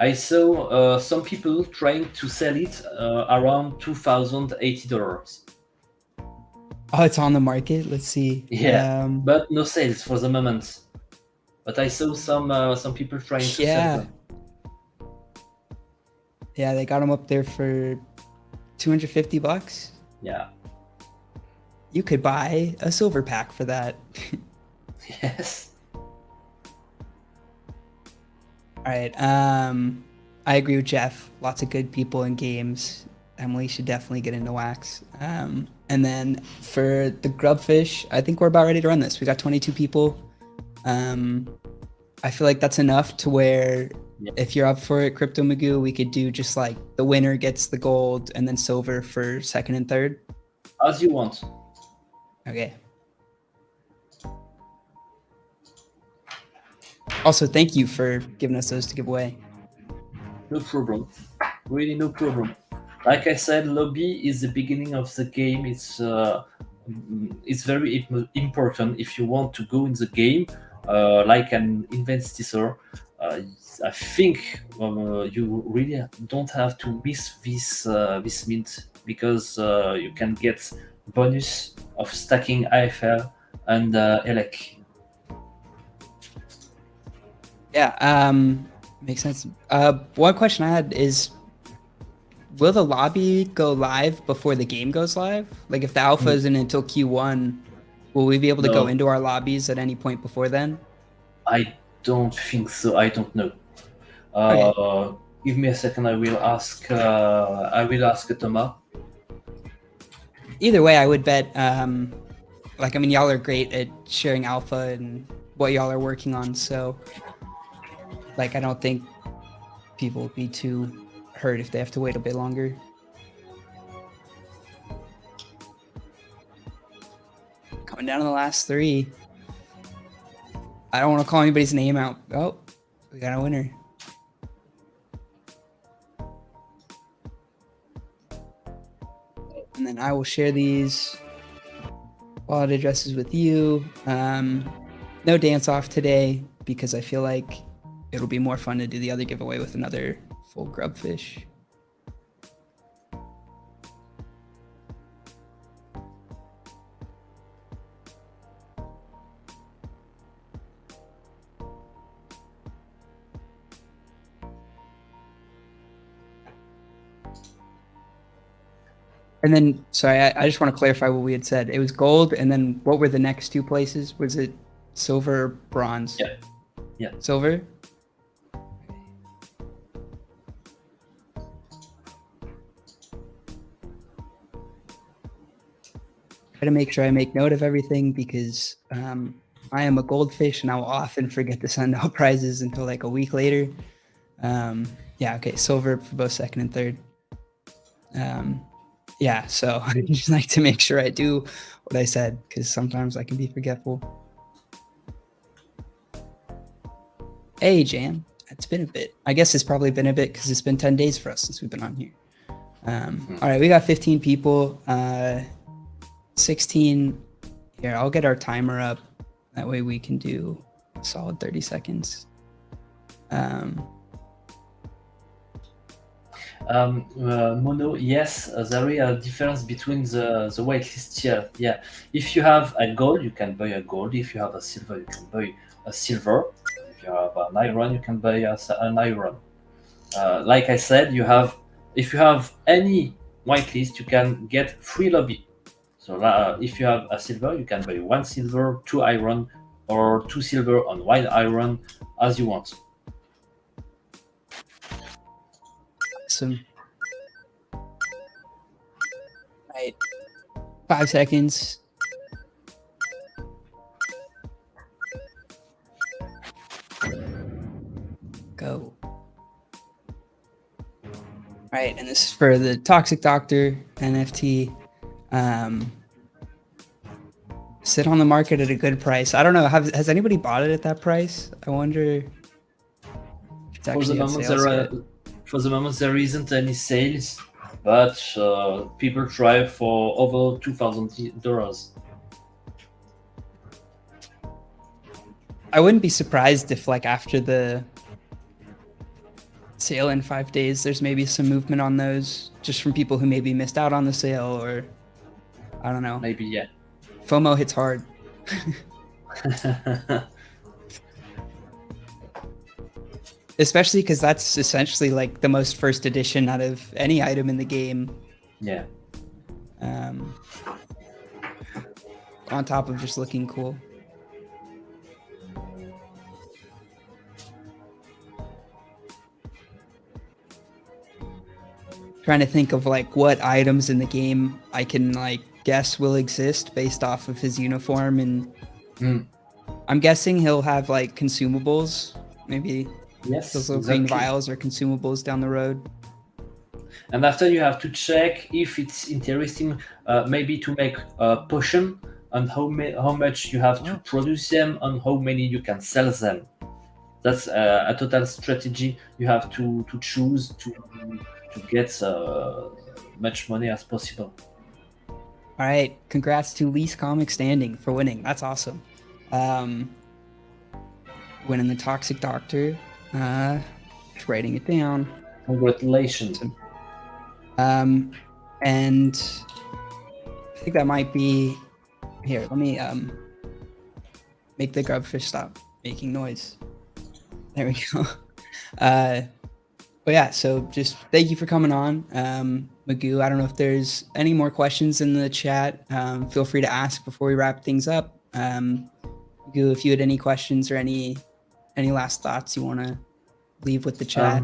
B: I saw some people trying to sell it around $2,080.
A: Oh, it's on the market. Let's see.
B: Yeah, but no sales for the moment. But I saw some people trying to sell them.
A: Yeah, they got them up there for $250.
B: Yeah.
A: You could buy a silver pack for that.
B: Yes.
A: All right. I agree with Jeff. Lots of good people in games. Emily should definitely get into wax. And then for the grubfish, I think we're about ready to run this. We got 22 people. I feel like that's enough to where if you're up for it, Crypto Magoo, we could do just like the winner gets the gold and then silver for second and third.
B: As you want.
A: Okay. Also, thank you for giving us those to give away.
B: No problem. Really no problem. Like I said, lobby is the beginning of the game. It's very important if you want to go in the game like an investigator. I think you really don't have to miss this mint, because you can get bonus of stacking AFL and ELEC.
A: Yeah, makes sense. One question I had is, will the lobby go live before the game goes live? Like if the alpha isn't until Q1, will we be able to go into our lobbies at any point before then?
B: I don't think so. I don't know.
A: Okay.
B: Give me a second. I will ask Thomas.
A: Either way, I would bet. Like, I mean, y'all are great at sharing alpha and what y'all are working on. So, like, I don't think people would be too hurt if they have to wait a bit longer. Coming down to the last three. I don't want to call anybody's name out. Oh, we got a winner. And then I will share these wallet addresses with you. No dance off today because I feel like it'll be more fun to do the other giveaway with another full grubfish. And then, sorry, I just want to clarify what we had said. It was gold, and then what were the next two places? Was it silver or bronze?
B: Yeah.
A: Silver? Try to make sure I make note of everything because I am a goldfish and I will often forget to send out prizes until like a week later. Yeah, okay, silver for both second and third. Yeah, so I just like to make sure I do what I said because sometimes I can be forgetful. Hey, Jan, it's been a bit. I guess it's probably been a bit because it's been 10 days for us since we've been on here. All right, we got 15 people. 16. Here, I'll get our timer up. That way we can do a solid 30 seconds.
B: Mono, yes, there is a difference between the whitelist tier. Yeah, if you have a gold, you can buy a gold. If you have a silver, you can buy a silver. If you have an iron, you can buy an iron. Like I said, if you have any whitelist, you can get free lobby. So if you have a silver, you can buy 1 silver, 2 iron, or 2 silver on wild iron, as you want.
A: Awesome. Right. 5 seconds. Go. Right, and this is for the Toxic Doctor NFT. Sit on the market at a good price. I don't know. Has anybody bought it at that price? I wonder if it's
B: For the
A: actually on
B: moment,
A: sales yet.
B: there isn't any sales, but people try for over $2,000.
A: I wouldn't be surprised if, like, after the sale in 5 days, there's maybe some movement on those, just from people who maybe missed out on the sale, or I don't know.
B: Maybe, yeah.
A: FOMO hits hard. Especially because that's essentially like the most first edition out of any item in the game.
B: Yeah.
A: On top of just looking cool. Trying to think of like what items in the game I can like guess will exist based off of his uniform, and I'm guessing he'll have like consumables, maybe.
B: Yes,
A: Those little
B: exactly.
A: green vials are consumables down the road.
B: And after you have to check if it's interesting, maybe to make a potion, and how much you have to produce them, and how many you can sell them. That's a total strategy you have to choose to get much money as possible.
A: All right, congrats to Least Comic Standing for winning. That's awesome. Winning the Toxic Doctor. Just writing it down.
B: Congratulations.
A: And I think that might be here. Let me make the grubfish stop making noise. There we go. But yeah, so just thank you for coming on, Magoo. I don't know if there's any more questions in the chat. Feel free to ask before we wrap things up. Magoo, if you had any questions or any last thoughts you want to leave with the chat.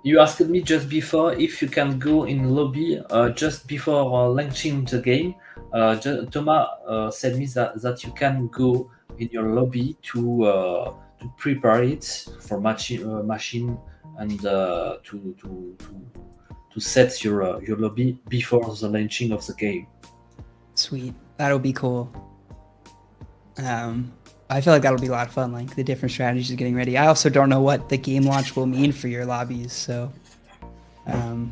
B: You asked me just before if you can go in lobby just before launching the game. Thomas said me that you can go in your lobby to prepare it for machine and to set your lobby before the launching of the game.
A: Sweet, that'll be cool. I feel like that'll be a lot of fun, like the different strategies of getting ready. I also don't know what the game launch will mean for your lobbies, so it'll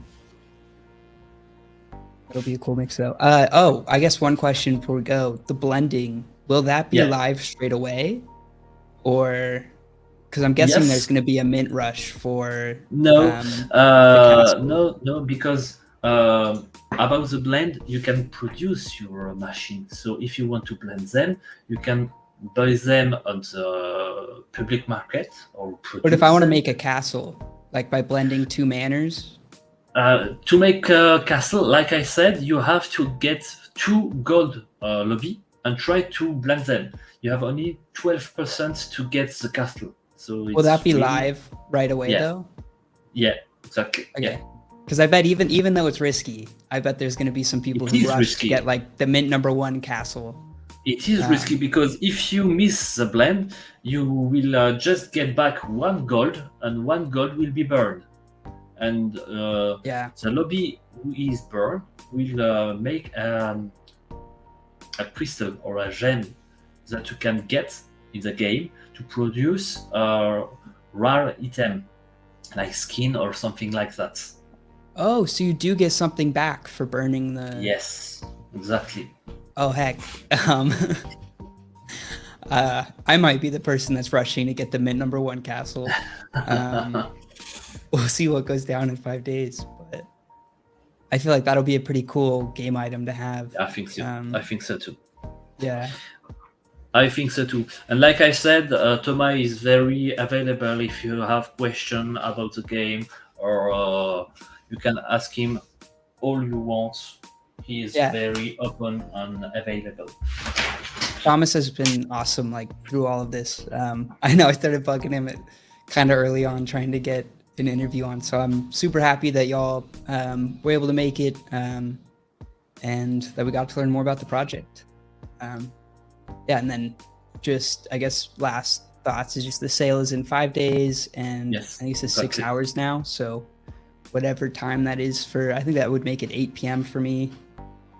A: be a cool mix though. I guess one question before we go: the blending, will that be live straight away, or because I'm guessing there's going to be a mint rush for
B: no, because about the blend, you can produce your machine. So if you want to blend them, you can buy them on the public market or produce.
A: But if I want to make a castle, like by blending 2 manners?
B: To make a castle, like I said, you have to get 2 gold lobby and try to blend them. You have only 12% to get the castle. So
A: will that be really live right away though?
B: Yeah, exactly.
A: Okay. Because I bet even though it's risky, I bet there's going to be some people who rush to get like the mint #1 castle.
B: It is risky because if you miss the blend, you will just get back 1 gold, and 1 gold will be burned. And the lobby who is burned will make a crystal or a gem that you can get in the game to produce a rare item like skin or something like that.
A: Oh, so you do get something back for burning the...
B: Yes, exactly.
A: Oh, heck. I might be the person that's rushing to get the mint #1 castle. We'll see what goes down in 5 days, but I feel like that'll be a pretty cool game item to have.
B: I think so. I think so too.
A: Yeah.
B: I think so too. And like I said, Thomas is very available if you have questions about the game, or you can ask him all you want. He is very open and available.
A: Thomas has been awesome, like through all of this. I know I started bugging him at kind of early on, trying to get an interview on. So I'm super happy that y'all were able to make it, and that we got to learn more about the project. Yeah, and then just I guess last thoughts is just the sale is in 5 days, and
B: Yes,
A: I think it's
B: got
A: 6
B: it.
A: hours now. So whatever time that is for, I think that would make it 8 p.m. for me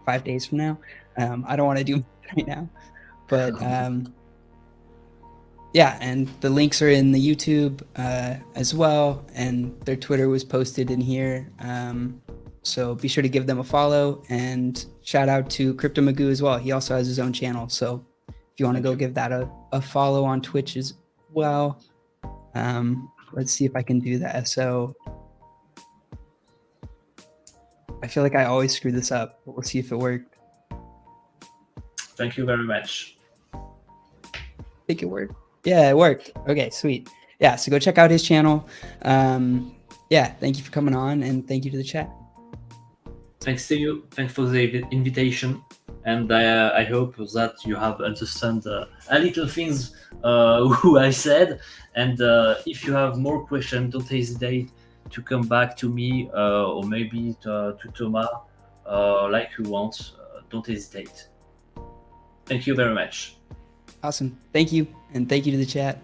A: 5 days from now. I don't want to do it right now, but yeah, and the links are in the YouTube as well, and their Twitter was posted in here. So be sure to give them a follow, and shout out to Crypto Magoo as well. He also has his own channel, so if you want to
B: Thank
A: go
B: you.
A: give that a follow on Twitch as well. Let's see if I can do that. So I feel like I always screw this up, but we'll see if it worked.
B: Thank you very much.
A: I think it worked. Yeah, it worked. Okay, sweet. Yeah, so go check out his channel. Yeah, thank you for coming on, and thank you to the chat.
B: Thanks to you. Thanks for the invitation, and I hope that you have understand a little things who I said. And if you have more questions, don't hesitate to come back to me or maybe to Thomas, like you want. Don't hesitate. Thank you very much.
A: Awesome. Thank you, and thank you to the chat.